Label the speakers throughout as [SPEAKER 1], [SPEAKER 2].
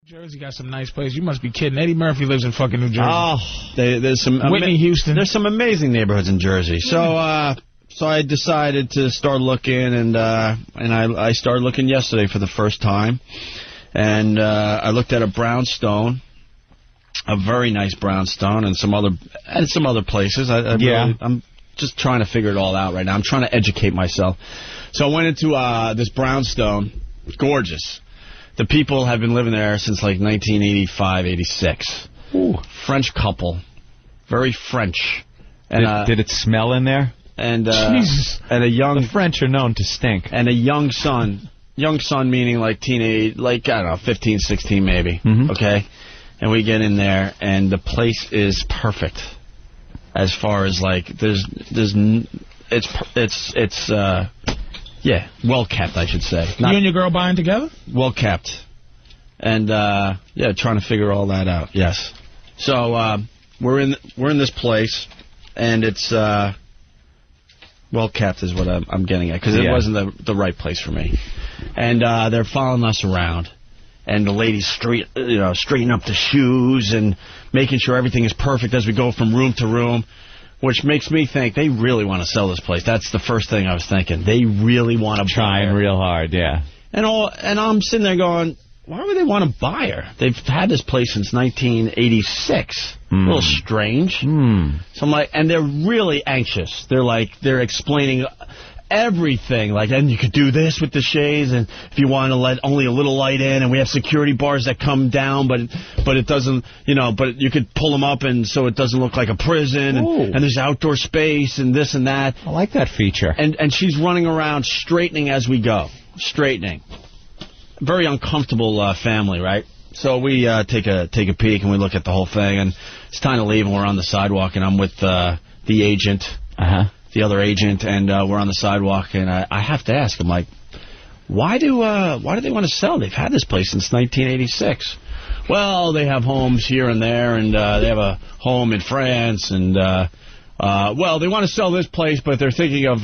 [SPEAKER 1] Jersey got some nice places. You must be kidding. Eddie Murphy lives in fucking New Jersey.
[SPEAKER 2] Oh, there's some
[SPEAKER 1] Whitney, Houston.
[SPEAKER 2] There's some amazing neighborhoods in Jersey. So I decided to start looking, and I started looking yesterday for the first time, and I looked at a brownstone, a very nice brownstone, and some other places. I'm just trying to figure it all out right now. I'm trying to educate myself. So I went into this brownstone, gorgeous. The people have been living there since like 1985, 86. Ooh. French couple. Very French. And,
[SPEAKER 3] did it smell in there?
[SPEAKER 2] And
[SPEAKER 1] Jesus.
[SPEAKER 2] And a young...
[SPEAKER 3] The French are known to stink.
[SPEAKER 2] And a young son. Young son meaning like teenage, like, I don't know, 15, 16 maybe. Mm-hmm. Okay? And we get in there, and the place is perfect. As far as like, yeah, well kept, I should say.
[SPEAKER 1] You and your girl buying together?
[SPEAKER 2] Well kept. And yeah, trying to figure all that out. Yes. So we're in this place, and it's well kept is what I'm getting at, because it wasn't the right place for me. And they're following us around, and the ladies straightening up the shoes and making sure everything is perfect as we go from room to room. Which makes me think they really want to sell this place. That's the first thing I was thinking. They really want to buy her.
[SPEAKER 3] Trying real hard, yeah.
[SPEAKER 2] And I'm sitting there going, why would they want to buy her? They've had this place since 1986. A little strange. So I'm like, and they're really anxious. They're explaining everything. Like, and you could do this with the shades, and if you want to let only a little light in, and we have security bars that come down, but it doesn't, but you could pull them up, and so it doesn't look like a prison, and there's outdoor space, and this and that.
[SPEAKER 3] I like that feature.
[SPEAKER 2] And she's running around straightening as we go. Straightening. Very uncomfortable family, right? So we take a peek, and we look at the whole thing, and it's time to leave, and we're on the sidewalk, and I'm with the agent. The other agent, and we're on the sidewalk, and I have to ask him, like, why do they want to sell? They've had this place since 1986. Well, they have homes here and there, and they have a home in France, and well, they want to sell this place, but they're thinking of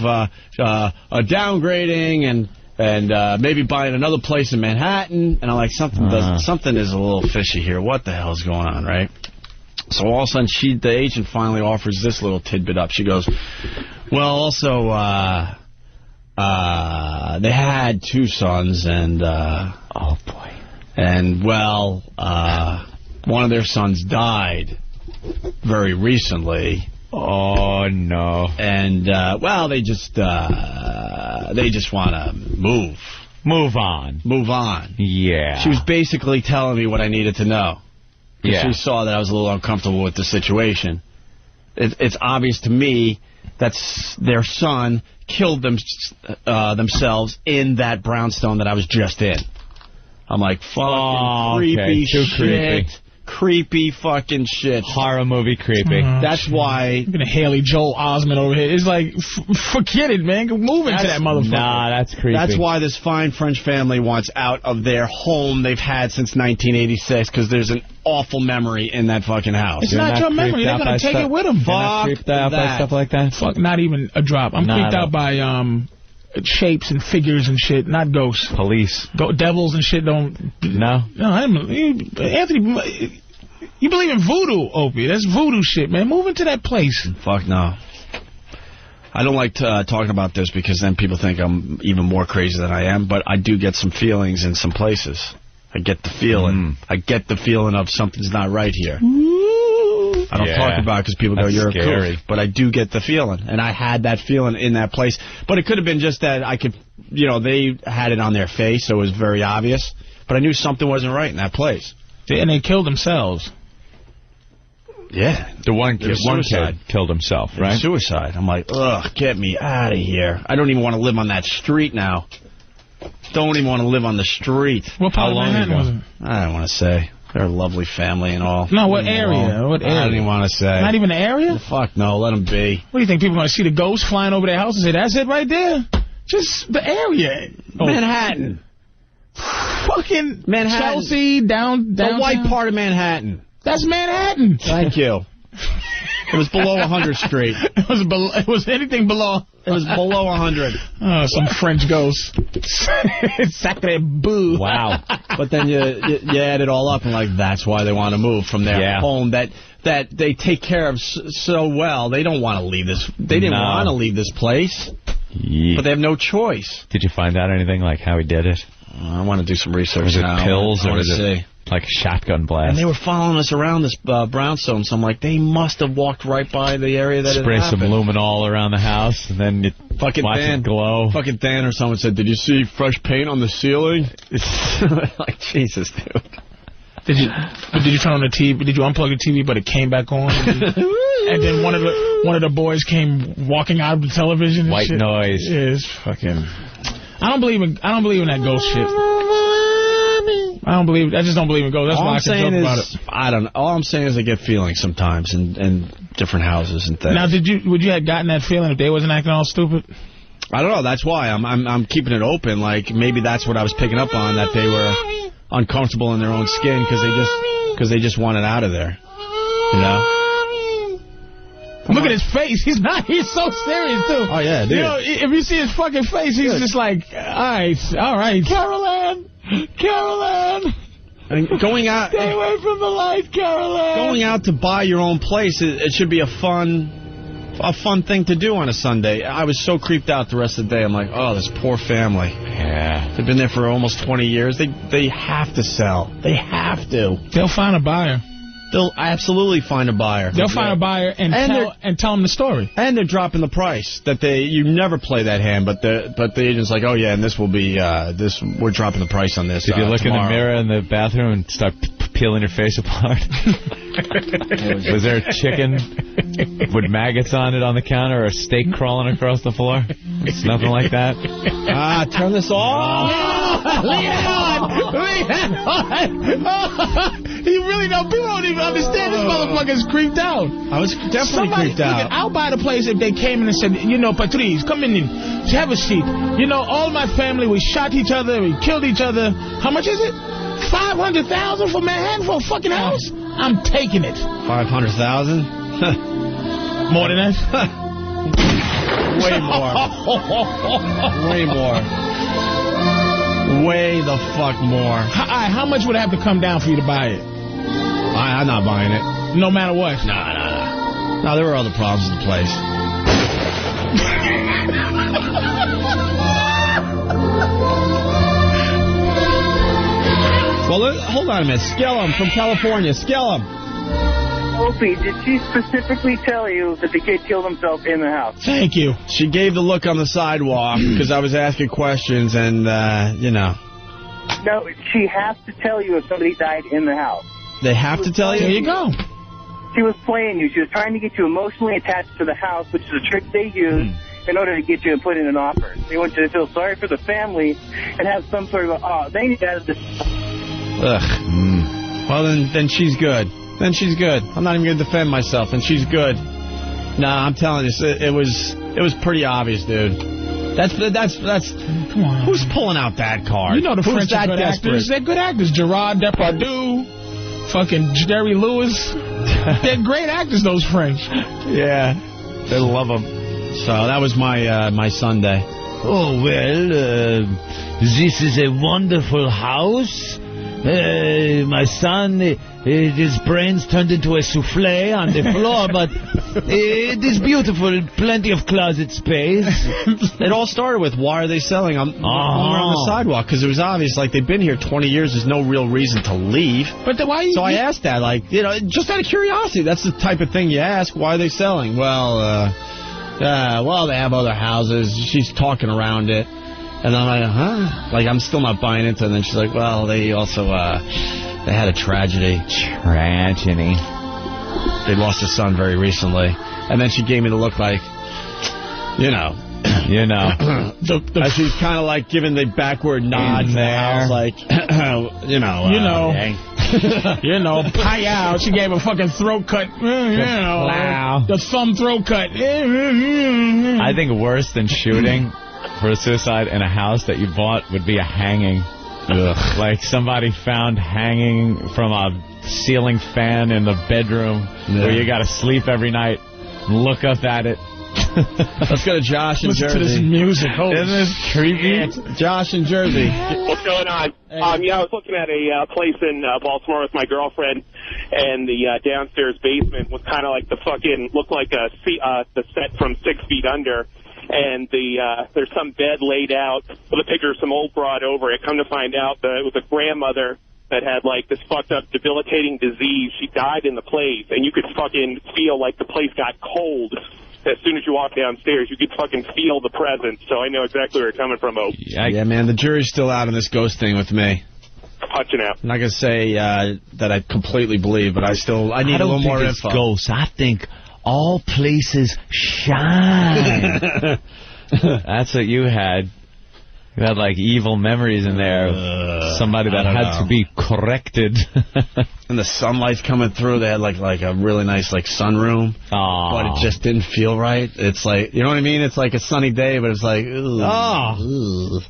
[SPEAKER 2] downgrading and maybe buying another place in Manhattan. And I'm like, something is a little fishy here. What the hell is going on, right? So all of a sudden, the agent finally offers this little tidbit up. She goes, well, also, they had two sons, and, oh, boy. And, well, one of their sons died very recently.
[SPEAKER 3] Oh, no.
[SPEAKER 2] And, well, they just want to move.
[SPEAKER 3] Move on.
[SPEAKER 2] Move on.
[SPEAKER 3] Yeah.
[SPEAKER 2] She was basically telling me what I needed to know. Yeah. She saw that I was a little uncomfortable with the situation. It's obvious to me that their son killed themselves in that brownstone that I was just in. I'm like, fucking creepy shit. Creepy fucking shit.
[SPEAKER 3] Horror movie creepy.
[SPEAKER 2] That's why...
[SPEAKER 1] You're going to Haley Joel Osment over here. It's like, forget it, man. Move into that motherfucker.
[SPEAKER 3] Nah, that's creepy.
[SPEAKER 2] That's why this fine French family wants out of their home they've had since 1986, because there's an awful memory in that fucking house.
[SPEAKER 1] It's not your memory. They're going to take it with them.
[SPEAKER 3] Fuck creeped out by stuff like that?
[SPEAKER 1] Fuck, not even a drop. I'm creeped out by shapes and figures and shit, not ghosts.
[SPEAKER 3] Police.
[SPEAKER 1] Devils and shit don't...
[SPEAKER 3] No.
[SPEAKER 1] No, Anthony, you believe in voodoo, Opie. That's voodoo shit, man. Move into that place.
[SPEAKER 2] Fuck no. I don't like talking about this because then people think I'm even more crazy than I am, but I do get some feelings in some places. I get the feeling. I get the feeling of something's not right here. I don't talk about it because people go, you're scary. A koof. But I do get the feeling. And I had that feeling in that place. But it could have been just that I could, they had it on their face, so it was very obvious. But I knew something wasn't right in that place.
[SPEAKER 1] And they killed themselves.
[SPEAKER 2] Yeah.
[SPEAKER 3] The one kid killed himself, right?
[SPEAKER 2] Suicide. I'm like, ugh, get me out of here. I don't even want to live on that street now. Don't even want to live on the street.
[SPEAKER 1] What part of Manhattan was it?
[SPEAKER 2] I don't want to say. They're a lovely family and all.
[SPEAKER 1] No, what area? What area?
[SPEAKER 2] I don't even want to say.
[SPEAKER 1] Not even the area?
[SPEAKER 2] Fuck no, let them be.
[SPEAKER 1] What do you think? People are going to see the ghosts flying over their house and say, that's it right there? Just the area.
[SPEAKER 2] Manhattan.
[SPEAKER 1] Fucking
[SPEAKER 2] Manhattan.
[SPEAKER 1] Chelsea, down.
[SPEAKER 2] The white part of Manhattan.
[SPEAKER 1] That's Manhattan.
[SPEAKER 2] Thank you. It was below 100th Street.
[SPEAKER 1] It was anything below.
[SPEAKER 2] It was below 100.
[SPEAKER 1] Oh, some French ghost. Sacre bleu.
[SPEAKER 3] Wow.
[SPEAKER 2] But then you add it all up, and like that's why they want to move from their home that they take care of so well. They don't want to leave this. They didn't want to leave this place, but they have no choice.
[SPEAKER 3] Did you find out anything like how he did it?
[SPEAKER 2] I want to do some research.
[SPEAKER 3] Was it
[SPEAKER 2] now.
[SPEAKER 3] pills or was it like a shotgun blast?
[SPEAKER 2] And they were following us around this brownstone, so I'm like, they must have walked right by the area that
[SPEAKER 3] Spray
[SPEAKER 2] it happened.
[SPEAKER 3] some luminol around the house, and then you watch it glow.
[SPEAKER 2] Fucking Dan or someone said, "Did you see fresh paint on the ceiling?" Like, Jesus, dude.
[SPEAKER 1] Did you turn on the TV? Did you unplug the TV, but it came back on? And then one of the boys came walking out of the television.
[SPEAKER 3] White
[SPEAKER 1] shit.
[SPEAKER 3] noise.
[SPEAKER 1] Yeah, it's fucking. I don't believe in that ghost shit. I just don't believe in ghosts. That's why I can joke about it.
[SPEAKER 2] I don't know. All I'm saying is I get feelings sometimes in different houses and things.
[SPEAKER 1] Now, would you have gotten that feeling if they wasn't acting all stupid?
[SPEAKER 2] I don't know. That's why I'm keeping it open. Like maybe that's what I was picking up on, that they were uncomfortable in their own skin because they just wanted out of there. You know.
[SPEAKER 1] Look at his face. He's so serious, too.
[SPEAKER 2] Oh, yeah, dude.
[SPEAKER 1] You know, if you see his fucking face, he's just like, all right. Carol Ann.
[SPEAKER 2] And going out...
[SPEAKER 1] Stay away from the light, Carol Ann.
[SPEAKER 2] Going out to buy your own place, it should be a fun thing to do on a Sunday. I was so creeped out the rest of the day. I'm like, oh, this poor family.
[SPEAKER 3] Yeah.
[SPEAKER 2] They've been there for almost 20 years. They have to sell. They have to.
[SPEAKER 1] They'll find a buyer.
[SPEAKER 2] They'll absolutely find a buyer.
[SPEAKER 1] They'll find a buyer and tell them the story.
[SPEAKER 2] And they're dropping the price. You never play that hand, but the agent's like, oh yeah, and this will be we're dropping the price on this.
[SPEAKER 3] Did you look
[SPEAKER 2] tomorrow.
[SPEAKER 3] in the mirror in the bathroom and start peeling your face apart? Was there a chicken with maggots on it on the counter or a steak crawling across the floor? It's nothing like that.
[SPEAKER 2] Turn this off.
[SPEAKER 1] Leave it on. You really know. People don't even understand this motherfucker's creeped out.
[SPEAKER 2] I was definitely creeped out.
[SPEAKER 1] I'll buy the place if they came in and said, Patrice, come in, have a seat. All my family, we shot each other, we killed each other. How much is it? $500,000 for Manhattan for a fucking house? I'm taking it.
[SPEAKER 2] 500,000?
[SPEAKER 1] More than that?
[SPEAKER 2] Way more. Way more. Way the fuck more.
[SPEAKER 1] How much would it have to come down for you to buy it?
[SPEAKER 2] I'm not buying it.
[SPEAKER 1] No matter what?
[SPEAKER 2] No, there were other problems in the place. Well, hold on a minute. Skellum from California. Skellum.
[SPEAKER 4] Opie, did she specifically tell you that the kid killed himself in the house?
[SPEAKER 1] Thank you.
[SPEAKER 2] She gave the look on the sidewalk because I was asking questions and, No,
[SPEAKER 4] she has to tell you if somebody died in the house.
[SPEAKER 2] They have to tell you?
[SPEAKER 1] There you go.
[SPEAKER 4] She was playing you. She was trying to get you emotionally attached to the house, which is a trick they use in order to get you to put in an offer. They want you to feel sorry for the family and have some sort of they need out of this.
[SPEAKER 2] Ugh. Well, then she's good. Then she's good. I'm not even going to defend myself, and she's good. Nah, I'm telling you, it was pretty obvious, dude. That's. Come on. Who's pulling out that card?
[SPEAKER 1] You know the French are good actors. They're good actors. Gerard Depardieu, fucking Jerry Lewis. They're great actors, those French.
[SPEAKER 2] Yeah, they love them. So that was my Sunday.
[SPEAKER 5] Oh, well, this is a wonderful house. My son, his brains turned into a souffle on the floor, but it is beautiful. Plenty of closet space.
[SPEAKER 2] It all started with, why are they selling? I'm on the sidewalk, because it was obvious, like, they've been here 20 years. There's no real reason to leave.
[SPEAKER 1] But why?
[SPEAKER 2] So I asked that, like, just out of curiosity. That's the type of thing you ask. Why are they selling? Well, they have other houses. She's talking around it. And I'm like, huh? Like, I'm still not buying into it. And then she's like, well, they also, they had a tragedy.
[SPEAKER 3] Tragedy.
[SPEAKER 2] They lost a son very recently. And then she gave me the look like,
[SPEAKER 3] You know.
[SPEAKER 2] She's kind of like giving the backward nod there. Like,
[SPEAKER 1] pie out. She gave a fucking throat cut. The thumb throat cut.
[SPEAKER 3] I think worse than shooting for a suicide in a house that you bought would be a hanging. Ugh. Like somebody found hanging from a ceiling fan in the bedroom where you got to sleep every night and look up at it.
[SPEAKER 2] Let's go to Josh in Jersey.
[SPEAKER 1] Listen to this music.
[SPEAKER 3] Isn't this creepy?
[SPEAKER 2] Josh in Jersey.
[SPEAKER 6] What's going on?
[SPEAKER 2] Hey.
[SPEAKER 6] I was looking at a place in Baltimore with my girlfriend, and the downstairs basement was kind of like looked like the set from 6 Feet Under. And there's some bed laid out with a picture of some old broad over it. Come to find out that it was a grandmother that had like this fucked up debilitating disease. She died in the place, and you could fucking feel like the place got cold. As soon as you walk downstairs, you could fucking feel the presence. So I know exactly where you're coming from, Ope.
[SPEAKER 2] Yeah, man, the jury's still out on this ghost thing with me.
[SPEAKER 6] Punching out.
[SPEAKER 2] I'm not going to say that I completely believe, but I need a little more info.
[SPEAKER 5] Ghosts. I think all places shine.
[SPEAKER 3] That's what you had. You had, like, evil memories in there. Somebody that had to be corrected.
[SPEAKER 2] And the sunlight's coming through. They had, like a really nice, like, sunroom.
[SPEAKER 3] Aww.
[SPEAKER 2] But it just didn't feel right. It's like, you know what I mean? It's like a sunny day, but it's like,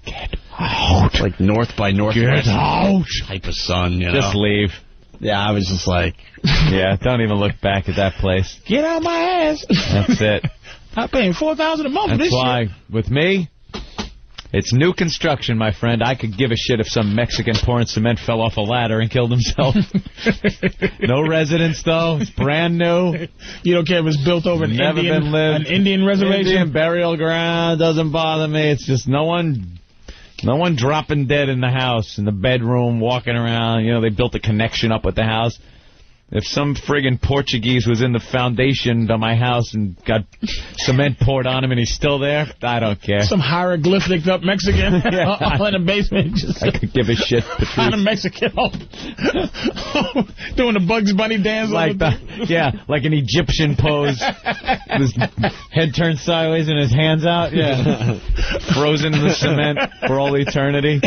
[SPEAKER 2] get out. Like north by northwest.
[SPEAKER 3] Get out.
[SPEAKER 2] Type of sun, you know?
[SPEAKER 3] Just leave.
[SPEAKER 2] Yeah, I was just like...
[SPEAKER 3] Yeah, don't even look back at that place.
[SPEAKER 1] Get out my ass.
[SPEAKER 3] That's it.
[SPEAKER 1] I'm paying $4,000 a month for this
[SPEAKER 3] That's why,
[SPEAKER 1] shit.
[SPEAKER 3] with me, it's new construction, my friend. I could give a shit if some Mexican pouring cement fell off a ladder and killed himself. No residence, though. It's brand new.
[SPEAKER 1] You don't care if it's built over an Indian reservation?
[SPEAKER 3] Indian burial ground doesn't bother me. It's just no one dropping dead in the house, in the bedroom, walking around. You know, they built a connection up with the house. If some friggin' Portuguese was in the foundation of my house and got cement poured on him and he's still there, I don't care.
[SPEAKER 1] Some hieroglyphic up Mexican all in the basement. Just
[SPEAKER 3] I could give a shit.
[SPEAKER 1] Find a Mexican doing the Bugs Bunny dance.
[SPEAKER 3] Like like an Egyptian pose. His head turned sideways and his hands out. Yeah. Frozen in the cement for all eternity.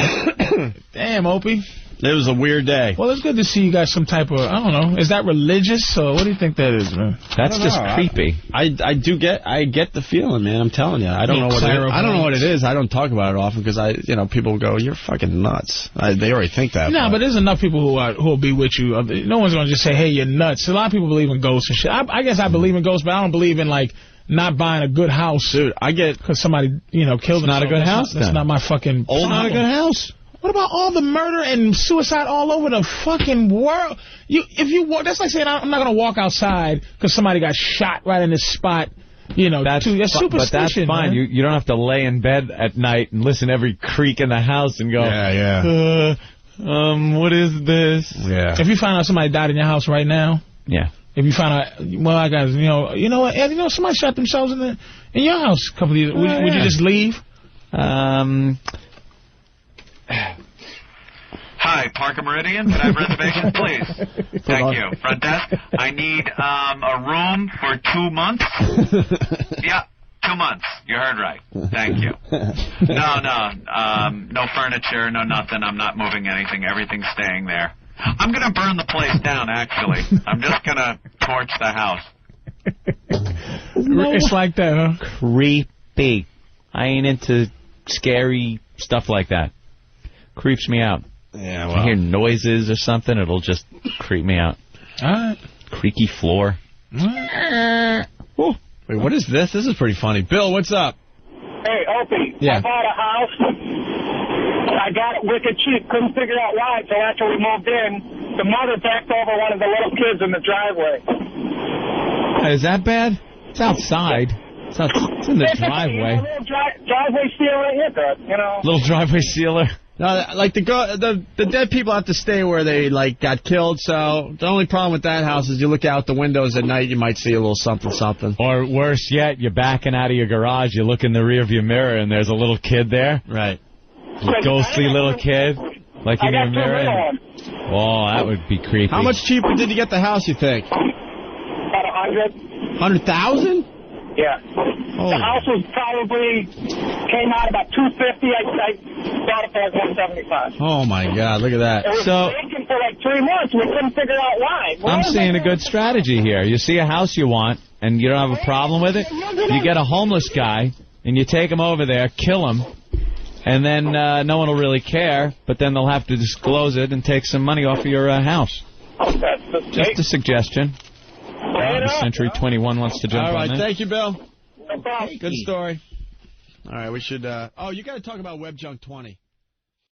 [SPEAKER 1] Damn, Opie.
[SPEAKER 2] It was a weird day.
[SPEAKER 1] Well, it's good to see you guys some type of, I don't know, is that religious or what do you think that is, man?
[SPEAKER 3] That's just creepy.
[SPEAKER 2] I get the feeling, man. I'm telling you. I don't know what it is. I don't know what it is. I don't talk about it often because people go, you're fucking nuts. They already think that.
[SPEAKER 1] No, but there's enough people who'll be with you. No one's going to just say, hey, you're nuts. A lot of people believe in ghosts and shit. I guess I believe in ghosts, but I don't believe in, like, not buying a good house.
[SPEAKER 2] Dude, I get...
[SPEAKER 1] Because somebody, killed themselves.
[SPEAKER 3] Not a good house,
[SPEAKER 1] That's not my fucking...
[SPEAKER 2] It's not a good house.
[SPEAKER 1] What about all the murder and suicide all over the fucking world? That's like saying I'm not going to walk outside because somebody got shot right in this spot. That's superstition.
[SPEAKER 3] But that's fine.
[SPEAKER 1] Man.
[SPEAKER 3] You don't have to lay in bed at night and listen to every creak in the house and go, what is this?
[SPEAKER 2] Yeah.
[SPEAKER 1] If you find out somebody died in your house right now,
[SPEAKER 3] yeah.
[SPEAKER 1] If you find out, well, I got, you know what, somebody shot themselves in your house a couple of years. Would you just leave?
[SPEAKER 7] Hi, Parker Meridian. Can I have reservations, please? Thank you. Front desk. I need a room for 2 months. Yeah, 2 months. You heard right. Thank you. No furniture, no nothing. I'm not moving anything. Everything's staying there. I'm going to burn the place down, actually. I'm just going to torch the house.
[SPEAKER 1] It's like that, huh?
[SPEAKER 3] Creepy. I ain't into scary stuff like that. Creeps me out.
[SPEAKER 2] Yeah,
[SPEAKER 3] well. I hear noises or something, it'll just creep me out.
[SPEAKER 1] All right.
[SPEAKER 3] Creaky floor.
[SPEAKER 2] Wait, what is this? This is pretty funny. Bill, what's up?
[SPEAKER 6] Hey, Opie.
[SPEAKER 2] Yeah.
[SPEAKER 6] I bought a house. I got it wicked cheap. Couldn't figure out why until after we moved in. The mother backed over one of the little kids in the driveway.
[SPEAKER 3] Is that bad? It's outside. It's in the driveway.
[SPEAKER 6] Little driveway sealer,
[SPEAKER 3] Little driveway sealer.
[SPEAKER 2] No, like the dead people have to stay where they got killed. So the only problem with that house is you look out the windows at night, you might see a little something.
[SPEAKER 3] Or worse yet, you're backing out of your garage, you look in the rearview mirror, and there's a little kid there.
[SPEAKER 2] Right.
[SPEAKER 3] A ghostly little kid, like in your mirror. Oh, that would be creepy.
[SPEAKER 2] How much cheaper did you get the house? You think?
[SPEAKER 6] About 100.
[SPEAKER 2] 100,000?
[SPEAKER 6] Yeah.
[SPEAKER 2] Oh.
[SPEAKER 6] The house was probably came out about $250. I bought it for $175.
[SPEAKER 2] Oh my God! Look at that.
[SPEAKER 6] It was vacant for 3 months. We couldn't figure out why.
[SPEAKER 3] I'm seeing a good strategy here. You see a house you want, and you don't have a problem with it. You get a homeless guy, and you take him over there, kill him, And then no one will really care, but then they'll have to disclose it and take some money off of your house.
[SPEAKER 6] That's the
[SPEAKER 3] Just a suggestion. Century 21 wants to jump
[SPEAKER 2] on that. All right, thank you, Bill.
[SPEAKER 6] No problem.
[SPEAKER 2] Good story. All right, we should... oh, you got to talk about Web Junk 20.